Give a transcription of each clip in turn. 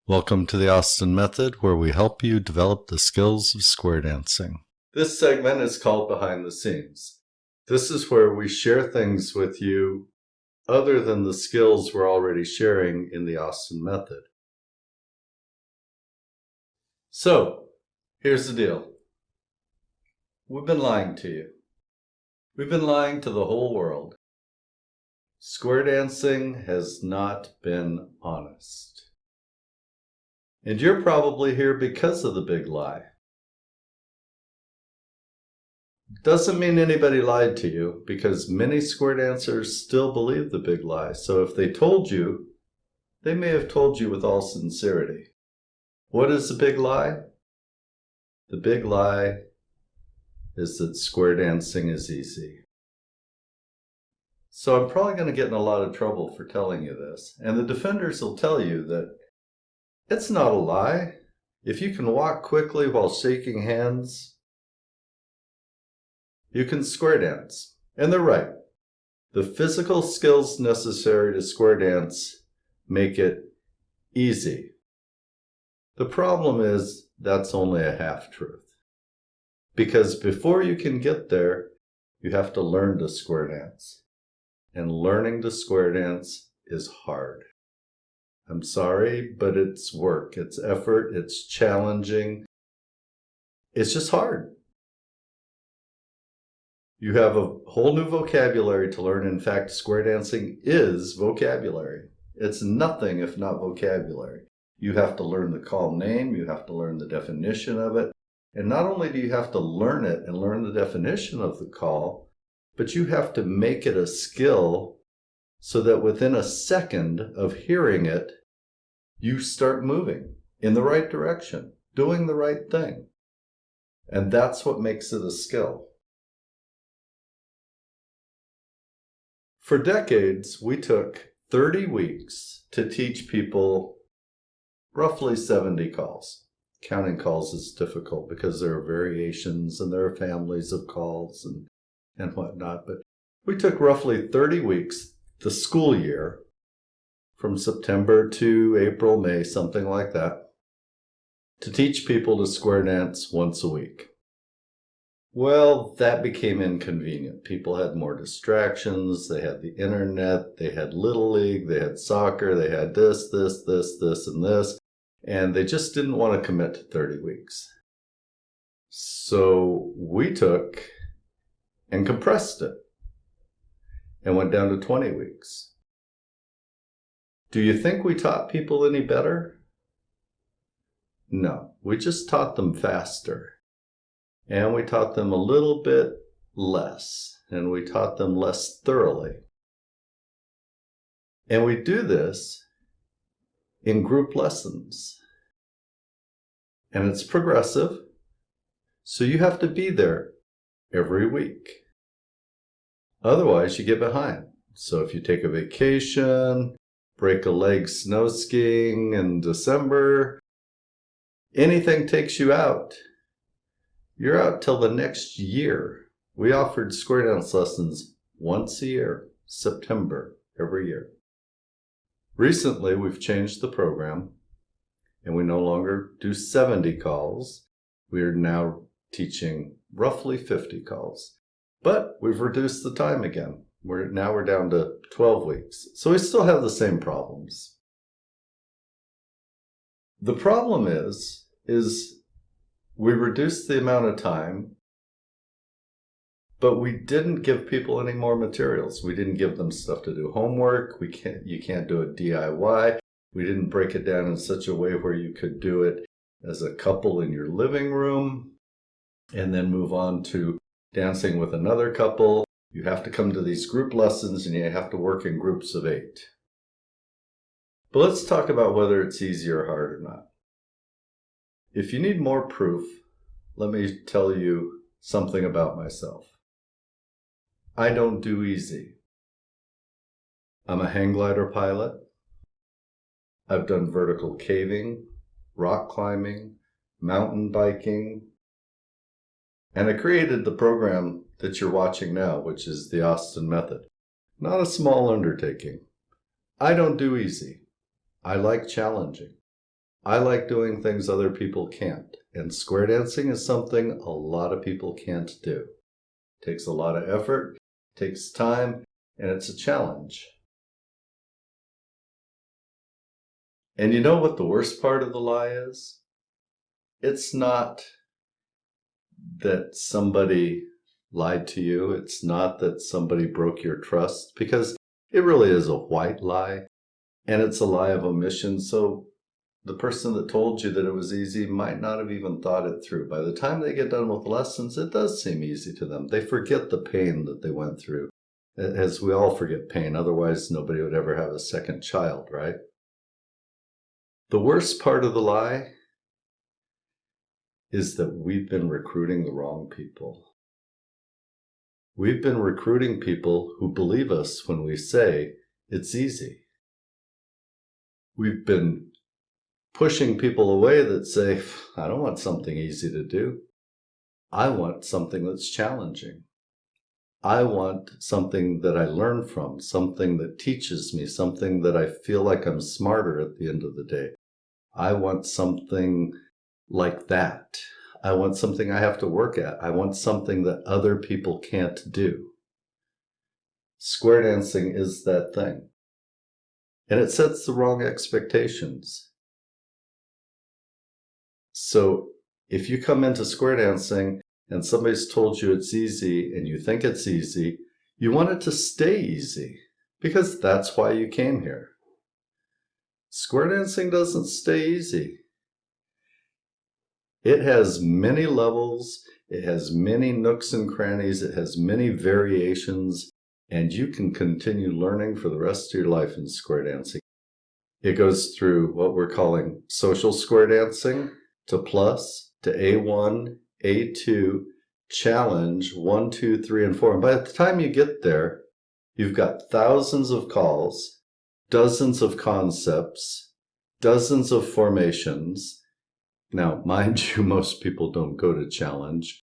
Welcome to the Austin Method, where we help you develop the skills of square dancing. This segment is called Behind the Scenes. This is where we share things with you other than the skills we're already sharing in the Austin Method. So, here's the deal. We've been lying to you. We've been lying to the whole world. Square dancing has not been honest. And you're probably here because of the big lie. Doesn't mean anybody lied to you, because many square dancers still believe the big lie. So if they told you, they may have told you with all sincerity. What is the big lie? The big lie is that square dancing is easy. So I'm probably going to get in a lot of trouble for telling you this. And the defenders will tell you that it's not a lie. If you can walk quickly while shaking hands, you can square dance. And they're right. The physical skills necessary to square dance make it easy. The problem is that's only a half-truth. Because before you can get there, you have to learn to square dance. And learning to square dance is hard. I'm sorry, but it's work, it's effort, it's challenging. It's just hard. You have a whole new vocabulary to learn. In fact, square dancing is vocabulary. It's nothing if not vocabulary. You have to learn the call name, you have to learn the definition of it. And not only do you have to learn it and learn the definition of the call, but you have to make it a skill so that within a second of hearing it, you start moving in the right direction, doing the right thing. And that's what makes it a skill. For decades, we took 30 weeks to teach people roughly 70 calls. Counting calls is difficult because there are variations and there are families of calls and whatnot. But we took roughly 30 weeks, the school year, from September to April, May, something like that, to teach people to square dance once a week. Well, that became inconvenient. People had more distractions. They had the internet. They had Little League. They had soccer. They had this, and this. And they just didn't want to commit to 30 weeks. So we took and compressed it and went down to 20 weeks. Do you think we taught people any better? No, we just taught them faster. And we taught them a little bit less. And we taught them less thoroughly. And we do this in group lessons. And it's progressive. So you have to be there every week. Otherwise, you get behind. So if you take a vacation, break a leg snow skiing in December, anything takes you out, you're out till the next year. We offered square dance lessons once a year, September, every year. Recently, we've changed the program, and we no longer do 70 calls. We are now teaching roughly 50 calls. But we've reduced the time again. Now we're down to 12 weeks. So we still have the same problems. The problem is we reduced the amount of time, but we didn't give people any more materials. We didn't give them stuff to do homework. You can't do it DIY. We didn't break it down in such a way where you could do it as a couple in your living room and then move on to dancing with another couple. You have to come to these group lessons and you have to work in groups of 8. But let's talk about whether it's easy or hard or not. If you need more proof, let me tell you something about myself. I don't do easy. I'm a hang glider pilot. I've done vertical caving, rock climbing, mountain biking, and I created the program that you're watching now, which is the Austin Method. Not a small undertaking. I don't do easy. I like challenging. I like doing things other people can't. And square dancing is something a lot of people can't do. It takes a lot of effort, takes time, and it's a challenge. And you know what the worst part of the lie is? It's not that somebody lied to you. It's not that somebody broke your trust, because it really is a white lie, and it's a lie of omission. So the person that told you that it was easy might not have even thought it through. By the time they get done with lessons, it does seem easy to them. They forget the pain that they went through, as we all forget pain. Otherwise, nobody would ever have a second child, right? The worst part of the lie is that we've been recruiting the wrong people. We've been recruiting people who believe us when we say it's easy. We've been pushing people away that say, I don't want something easy to do. I want something that's challenging. I want something that I learn from, something that teaches me, something that I feel like I'm smarter at the end of the day. I want something like that. I want something I have to work at. I want something that other people can't do. Square dancing is that thing. And it sets the wrong expectations. So if you come into square dancing and somebody's told you it's easy and you think it's easy, you want it to stay easy, because that's why you came here. Square dancing doesn't stay easy. It has many levels, it has many nooks and crannies, it has many variations, and you can continue learning for the rest of your life in square dancing. It goes through what we're calling social square dancing, to plus, to A1, A2, challenge 1, 2, 3, and 4. And by the time you get there, you've got thousands of calls, dozens of concepts, dozens of formations. Now, mind you, most people don't go to challenge,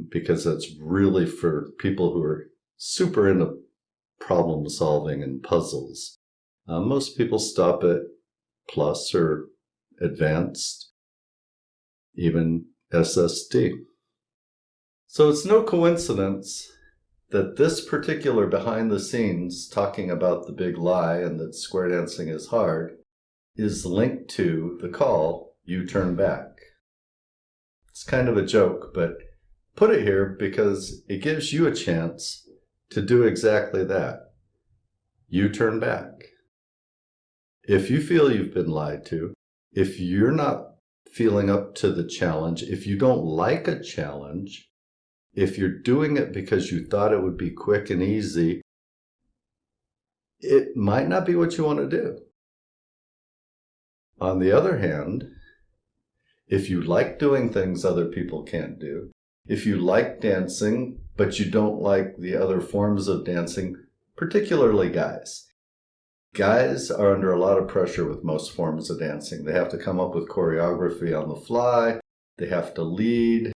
because that's really for people who are super into problem solving and puzzles. Most people stop at plus or advanced, even SSD. So it's no coincidence that this particular behind the scenes talking about the big lie and that square dancing is hard is linked to the call, You Turn Back. It's kind of a joke, but put it here because it gives you a chance to do exactly that. You turn back. If you feel you've been lied to, if you're not feeling up to the challenge, if you don't like a challenge, if you're doing it because you thought it would be quick and easy, it might not be what you want to do. On the other hand, if you like doing things other people can't do, if you like dancing, but you don't like the other forms of dancing, particularly guys. Guys are under a lot of pressure with most forms of dancing. They have to come up with choreography on the fly. They have to lead.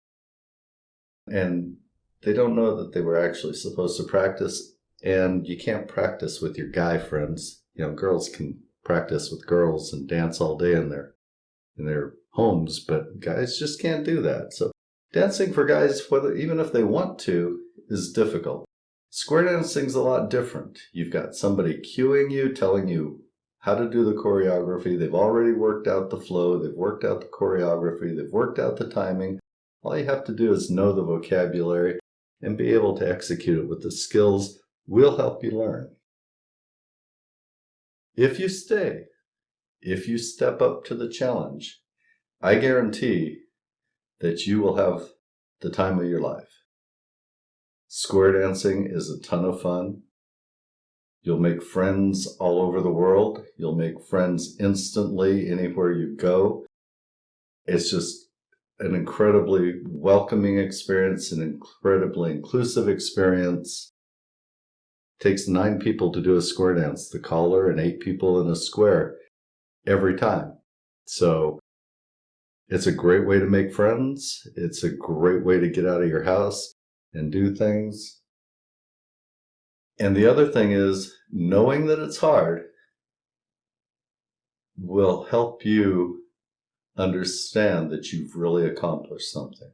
And they don't know that they were actually supposed to practice. And you can't practice with your guy friends. You know, girls can practice with girls and dance all day in their homes, but guys just can't do that. So dancing for guys, even if they want to, is difficult. Square dancing's a lot different. You've got somebody cueing you, telling you how to do the choreography. They've already worked out the flow. They've worked out the choreography. They've worked out the timing. All you have to do is know the vocabulary and be able to execute it with the skills we'll help you learn. If you stay, if you step up to the challenge, I guarantee that you will have the time of your life. Square dancing is a ton of fun. You'll make friends all over the world. You'll make friends instantly anywhere you go. It's just an incredibly welcoming experience, an incredibly inclusive experience. It takes 9 people to do a square dance, the caller and 8 people in a square every time. So it's a great way to make friends. It's a great way to get out of your house and do things. And the other thing is, knowing that it's hard will help you understand that you've really accomplished something.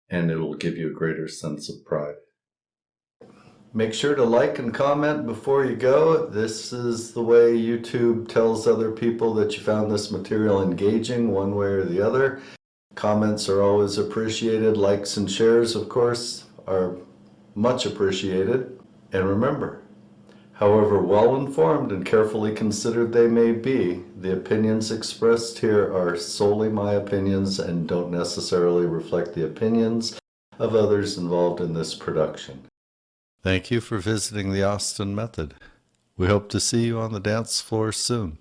And it'll give you a greater sense of pride. Make sure to like and comment before you go. This is the way YouTube tells other people that you found this material engaging one way or the other. Comments are always appreciated. Likes and shares, of course, are much appreciated. And remember, however well-informed and carefully considered they may be, the opinions expressed here are solely my opinions and don't necessarily reflect the opinions of others involved in this production. Thank you for visiting the Austin Method. We hope to see you on the dance floor soon.